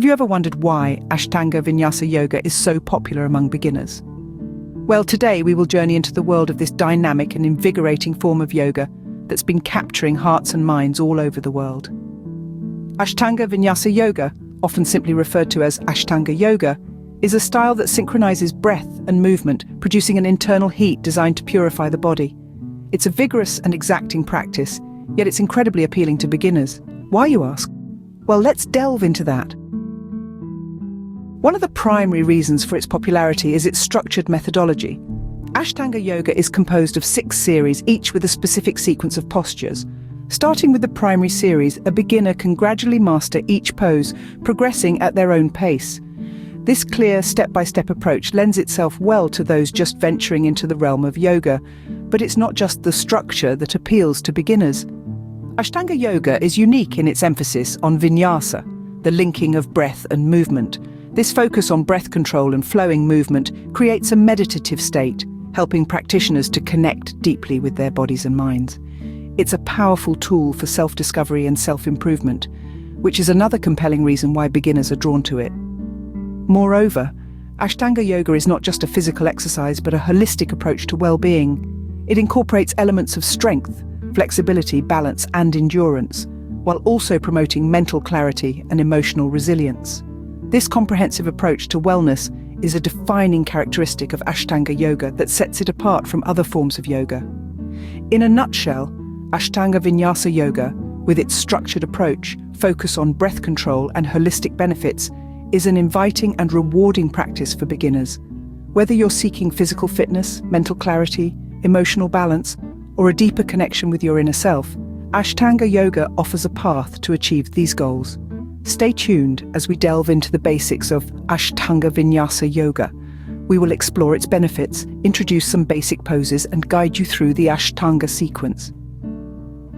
Have you ever wondered why Ashtanga Vinyasa yoga is so popular among beginners? Well, today we will journey into the world of this dynamic and invigorating form of yoga that's been capturing hearts and minds all over the world. Ashtanga Vinyasa yoga, often simply referred to as Ashtanga yoga, is a style that synchronizes breath and movement, producing an internal heat designed to purify the body. It's a vigorous and exacting practice, yet it's incredibly appealing to beginners. Why, you ask? Well, let's delve into that. One of the primary reasons for its popularity is its structured methodology. Ashtanga yoga is composed of 6 series, each with a specific sequence of postures. Starting with the primary series, a beginner can gradually master each pose, progressing at their own pace. This clear step-by-step approach lends itself well to those just venturing into the realm of yoga, but it's not just the structure that appeals to beginners. Ashtanga yoga is unique in its emphasis on vinyasa, the linking of breath and movement. This focus on breath control and flowing movement creates a meditative state, helping practitioners to connect deeply with their bodies and minds. It's a powerful tool for self-discovery and self-improvement, which is another compelling reason why beginners are drawn to it. Moreover, Ashtanga yoga is not just a physical exercise but a holistic approach to well-being. It incorporates elements of strength, flexibility, balance, and endurance, while also promoting mental clarity and emotional resilience. This comprehensive approach to wellness is a defining characteristic of Ashtanga yoga that sets it apart from other forms of yoga. In a nutshell, Ashtanga Vinyasa yoga, with its structured approach, focus on breath control and holistic benefits, is an inviting and rewarding practice for beginners. Whether you're seeking physical fitness, mental clarity, emotional balance, or a deeper connection with your inner self, Ashtanga yoga offers a path to achieve these goals. Stay tuned as we delve into the basics of Ashtanga Vinyasa yoga. We will explore its benefits, introduce some basic poses, and guide you through the Ashtanga sequence.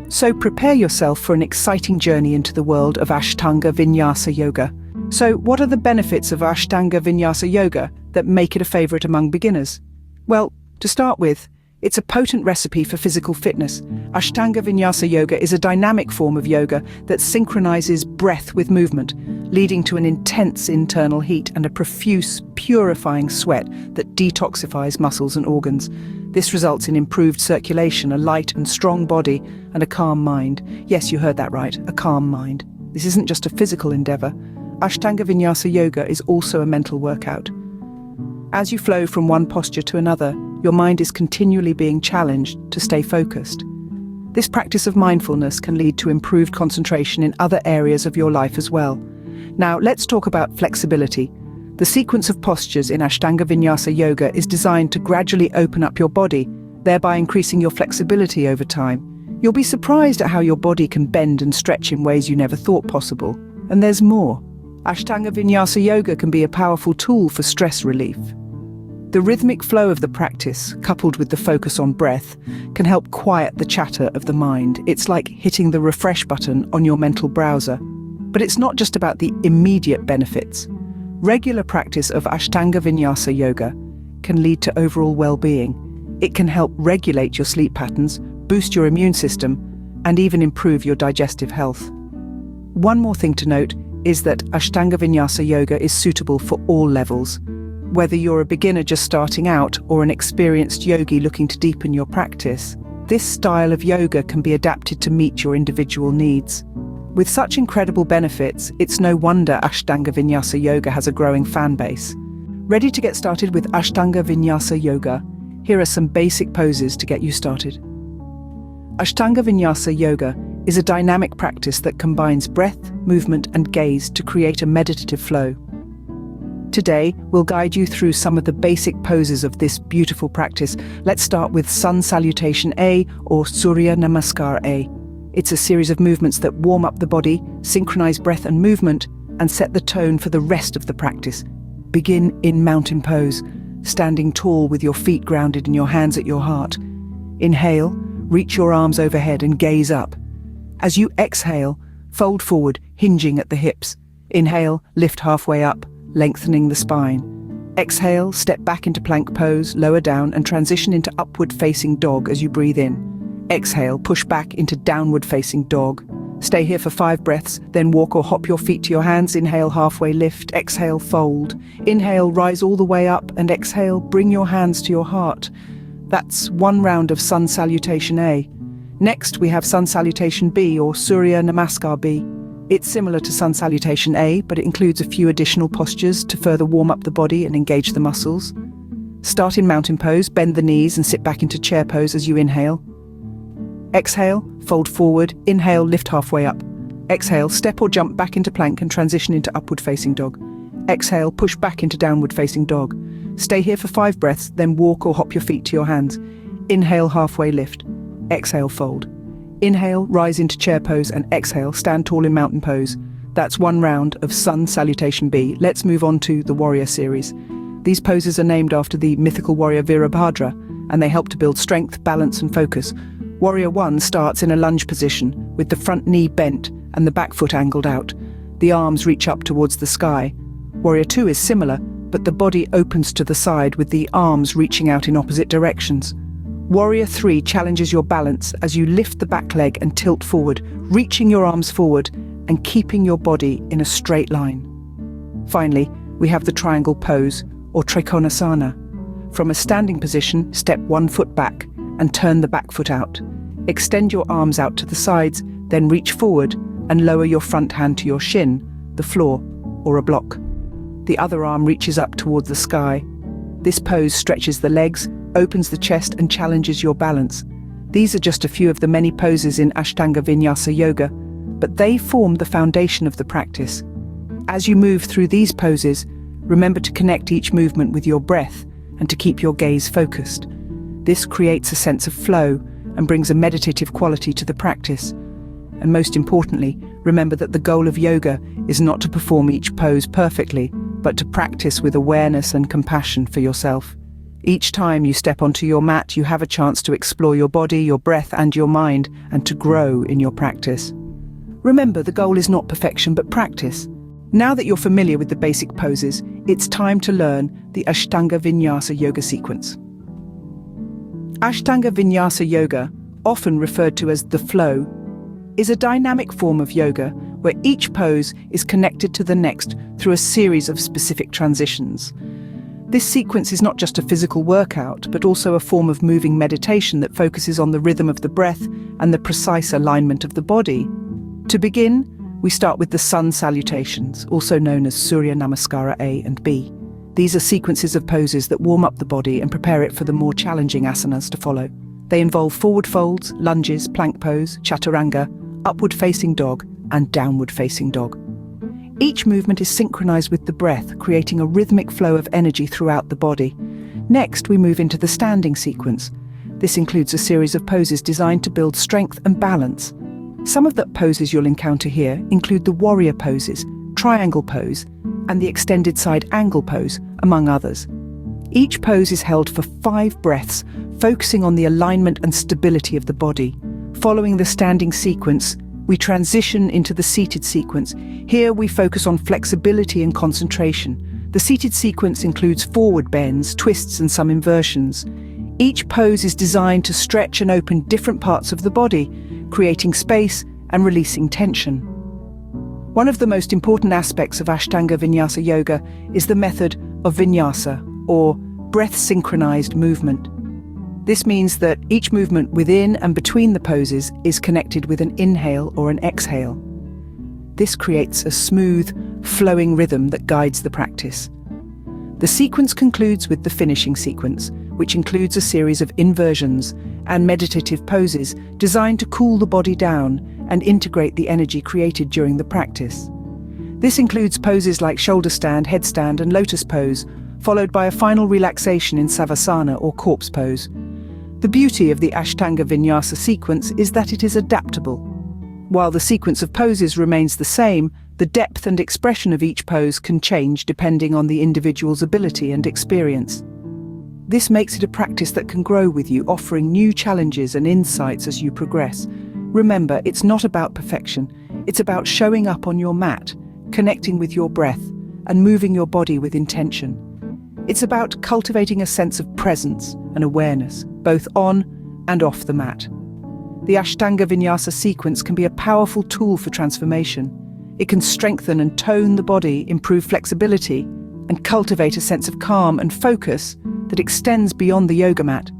So prepare yourself for an exciting journey into the world of Ashtanga Vinyasa yoga. So what are the benefits of Ashtanga Vinyasa yoga that make it a favorite among beginners? Well, to start with, it's a potent recipe for physical fitness. Ashtanga Vinyasa yoga is a dynamic form of yoga that synchronizes breath with movement, leading to an intense internal heat and a profuse, purifying sweat that detoxifies muscles and organs. This results in improved circulation, a light and strong body, and a calm mind. Yes, you heard that right, a calm mind. This isn't just a physical endeavor. Ashtanga Vinyasa yoga is also a mental workout. As you flow from one posture to another, your mind is continually being challenged to stay focused. This practice of mindfulness can lead to improved concentration in other areas of your life as well. Now, let's talk about flexibility. The sequence of postures in Ashtanga Vinyasa yoga is designed to gradually open up your body, thereby increasing your flexibility over time. You'll be surprised at how your body can bend and stretch in ways you never thought possible. And there's more. Ashtanga Vinyasa yoga can be a powerful tool for stress relief. The rhythmic flow of the practice, coupled with the focus on breath, can help quiet the chatter of the mind. It's like hitting the refresh button on your mental browser. But it's not just about the immediate benefits. Regular practice of Ashtanga Vinyasa yoga can lead to overall well-being. It can help regulate your sleep patterns, boost your immune system, and even improve your digestive health. One more thing to note is that Ashtanga Vinyasa yoga is suitable for all levels. Whether you're a beginner just starting out or an experienced yogi looking to deepen your practice, this style of yoga can be adapted to meet your individual needs. With such incredible benefits, it's no wonder Ashtanga Vinyasa yoga has a growing fan base. Ready to get started with Ashtanga Vinyasa yoga? Here are some basic poses to get you started. Ashtanga Vinyasa yoga is a dynamic practice that combines breath, movement, and gaze to create a meditative flow. Today, we'll guide you through some of the basic poses of this beautiful practice. Let's start with Sun Salutation A or Surya Namaskar A. It's a series of movements that warm up the body, synchronize breath and movement, and set the tone for the rest of the practice. Begin in mountain pose, standing tall with your feet grounded and your hands at your heart. Inhale, reach your arms overhead and gaze up. As you exhale, fold forward, hinging at the hips. Inhale, lift halfway up, lengthening the spine. Exhale, step back into plank pose, lower down, and transition into upward facing dog as you breathe in. Exhale, push back into downward facing dog. Stay here for 5 breaths, then walk or hop your feet to your hands. Inhale, halfway lift. Exhale, fold. Inhale, rise all the way up, and exhale, bring your hands to your heart. That's 1 round of Sun Salutation A. Next, we have Sun Salutation B, or Surya Namaskar B. It's similar to Sun Salutation A, but it includes a few additional postures to further warm up the body and engage the muscles. Start in mountain pose, bend the knees and sit back into chair pose as you inhale. Exhale, fold forward. Inhale, lift halfway up. Exhale, step or jump back into plank and transition into upward facing dog. Exhale, push back into downward facing dog. Stay here for 5 breaths, then walk or hop your feet to your hands. Inhale, halfway lift. Exhale, fold. Inhale, rise into chair pose, and exhale, stand tall in mountain pose. That's 1 round of Sun Salutation B. Let's move on to the Warrior series. These poses are named after the mythical warrior Virabhadra, and they help to build strength, balance and focus. Warrior 1 starts in a lunge position, with the front knee bent and the back foot angled out. The arms reach up towards the sky. Warrior 2 is similar, but the body opens to the side with the arms reaching out in opposite directions. Warrior 3 challenges your balance as you lift the back leg and tilt forward, reaching your arms forward and keeping your body in a straight line. Finally, we have the triangle pose, or Trikonasana. From a standing position, step 1 foot back and turn the back foot out. Extend your arms out to the sides, then reach forward and lower your front hand to your shin, the floor, or a block. The other arm reaches up toward the sky. This pose stretches the legs, opens the chest and challenges your balance. These are just a few of the many poses in Ashtanga Vinyasa Yoga, but they form the foundation of the practice. As you move through these poses, remember to connect each movement with your breath and to keep your gaze focused. This creates a sense of flow and brings a meditative quality to the practice. And most importantly, remember that the goal of yoga is not to perform each pose perfectly, but to practice with awareness and compassion for yourself. Each time you step onto your mat, you have a chance to explore your body, your breath and your mind, and to grow in your practice. Remember, the goal is not perfection, but practice. Now that you're familiar with the basic poses, it's time to learn the Ashtanga Vinyasa Yoga sequence. Ashtanga Vinyasa Yoga, often referred to as the flow, is a dynamic form of yoga where each pose is connected to the next through a series of specific transitions. This sequence is not just a physical workout, but also a form of moving meditation that focuses on the rhythm of the breath and the precise alignment of the body. To begin, we start with the Sun Salutations, also known as Surya Namaskara A and B. These are sequences of poses that warm up the body and prepare it for the more challenging asanas to follow. They involve forward folds, lunges, plank pose, chaturanga, upward facing dog, and downward facing dog. Each movement is synchronized with the breath, creating a rhythmic flow of energy throughout the body. Next, we move into the standing sequence. This includes a series of poses designed to build strength and balance. Some of the poses you'll encounter here include the warrior poses, triangle pose, and the extended side angle pose, among others. Each pose is held for 5 breaths, focusing on the alignment and stability of the body. Following the standing sequence, we transition into the seated sequence. Here we focus on flexibility and concentration. The seated sequence includes forward bends, twists and some inversions. Each pose is designed to stretch and open different parts of the body, creating space and releasing tension. One of the most important aspects of Ashtanga Vinyasa Yoga is the method of vinyasa, or breath-synchronized movement. This means that each movement within and between the poses is connected with an inhale or an exhale. This creates a smooth, flowing rhythm that guides the practice. The sequence concludes with the finishing sequence, which includes a series of inversions and meditative poses designed to cool the body down and integrate the energy created during the practice. This includes poses like shoulder stand, headstand, and lotus pose, followed by a final relaxation in savasana or corpse pose. The beauty of the Ashtanga Vinyasa sequence is that it is adaptable. While the sequence of poses remains the same, the depth and expression of each pose can change depending on the individual's ability and experience. This makes it a practice that can grow with you, offering new challenges and insights as you progress. Remember, it's not about perfection. It's about showing up on your mat, connecting with your breath, and moving your body with intention. It's about cultivating a sense of presence and awareness, both on and off the mat. the Ashtanga Vinyasa sequence can be a powerful tool for transformation. It can strengthen and tone the body, improve flexibility, and cultivate a sense of calm and focus that extends beyond the yoga mat.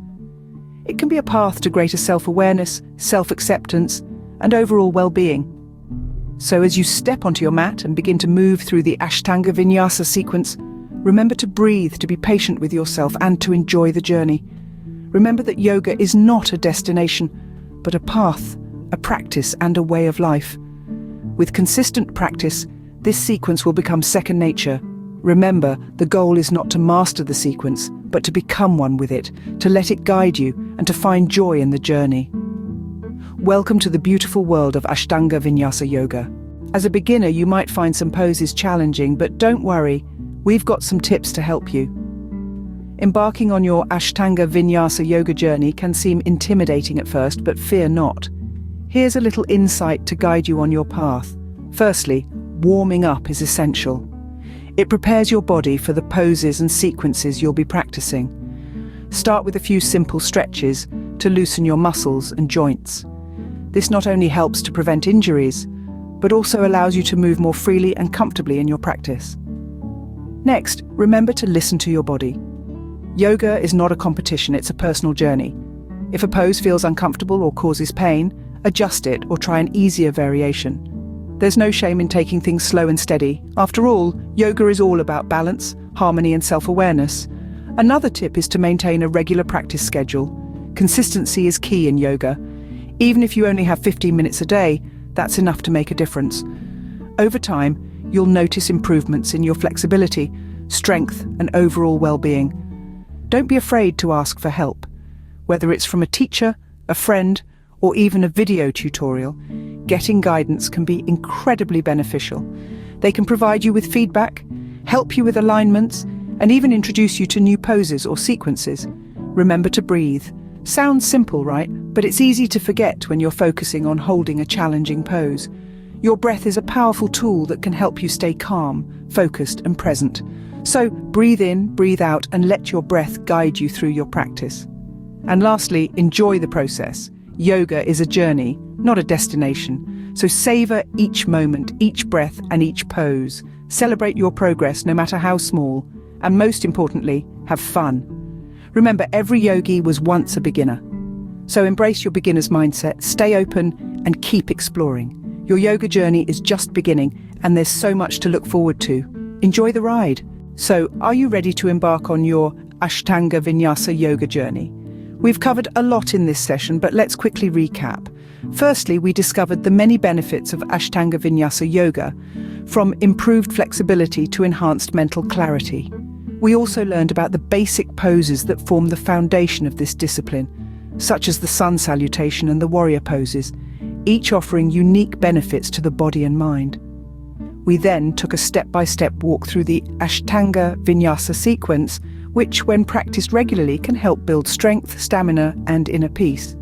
It can be a path to greater self-awareness, self-acceptance, and overall well-being. So as you step onto your mat and begin to move through the Ashtanga Vinyasa sequence, remember to breathe, to be patient with yourself, and to enjoy the journey. Remember that yoga is not a destination, but a path, a practice, and a way of life. With consistent practice, this sequence will become second nature. Remember, the goal is not to master the sequence, but to become one with it, to let it guide you, and to find joy in the journey. Welcome to the beautiful world of Ashtanga Vinyasa Yoga. As a beginner, you might find some poses challenging, but don't worry, we've got some tips to help you. Embarking on your Ashtanga Vinyasa yoga journey can seem intimidating at first, but fear not. Here's a little insight to guide you on your path. Firstly, warming up is essential. It prepares your body for the poses and sequences you'll be practicing. Start with a few simple stretches to loosen your muscles and joints. This not only helps to prevent injuries, but also allows you to move more freely and comfortably in your practice. Next, remember to listen to your body. Yoga is not a competition, it's a personal journey. If a pose feels uncomfortable or causes pain, adjust it or try an easier variation. There's no shame in taking things slow and steady. After all, yoga is all about balance, harmony, and self-awareness. Another tip is to maintain a regular practice schedule. Consistency is key in yoga. Even if you only have 15 minutes a day, that's enough to make a difference. Over time, you'll notice improvements in your flexibility, strength, and overall well-being. Don't be afraid to ask for help. Whether it's from a teacher, a friend, or even a video tutorial, getting guidance can be incredibly beneficial. They can provide you with feedback, help you with alignments, and even introduce you to new poses or sequences. Remember to breathe. Sounds simple, right? But it's easy to forget when you're focusing on holding a challenging pose. Your breath is a powerful tool that can help you stay calm, focused, and present. So breathe in, breathe out, and let your breath guide you through your practice. And lastly, enjoy the process. Yoga is a journey, not a destination. So savor each moment, each breath, and each pose. Celebrate your progress, no matter how small. And most importantly, have fun. Remember, every yogi was once a beginner. So embrace your beginner's mindset, stay open, and keep exploring. Your yoga journey is just beginning, and there's so much to look forward to. Enjoy the ride. So, are you ready to embark on your Ashtanga Vinyasa yoga journey? We've covered a lot in this session, but let's quickly recap. Firstly, we discovered the many benefits of Ashtanga Vinyasa yoga, from improved flexibility to enhanced mental clarity. We also learned about the basic poses that form the foundation of this discipline, such as the sun salutation and the warrior poses, each offering unique benefits to the body and mind. We then took a step-by-step walk through the Ashtanga Vinyasa sequence, which, when practiced regularly, can help build strength, stamina, and inner peace.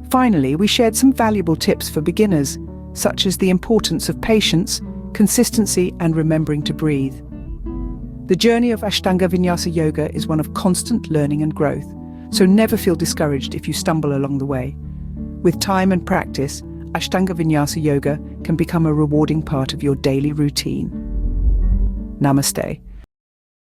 Finally, we shared some valuable tips for beginners, such as the importance of patience, consistency, and remembering to breathe. The journey of Ashtanga Vinyasa yoga is one of constant learning and growth, so never feel discouraged if you stumble along the way. With time and practice, Ashtanga Vinyasa yoga can become a rewarding part of your daily routine. Namaste.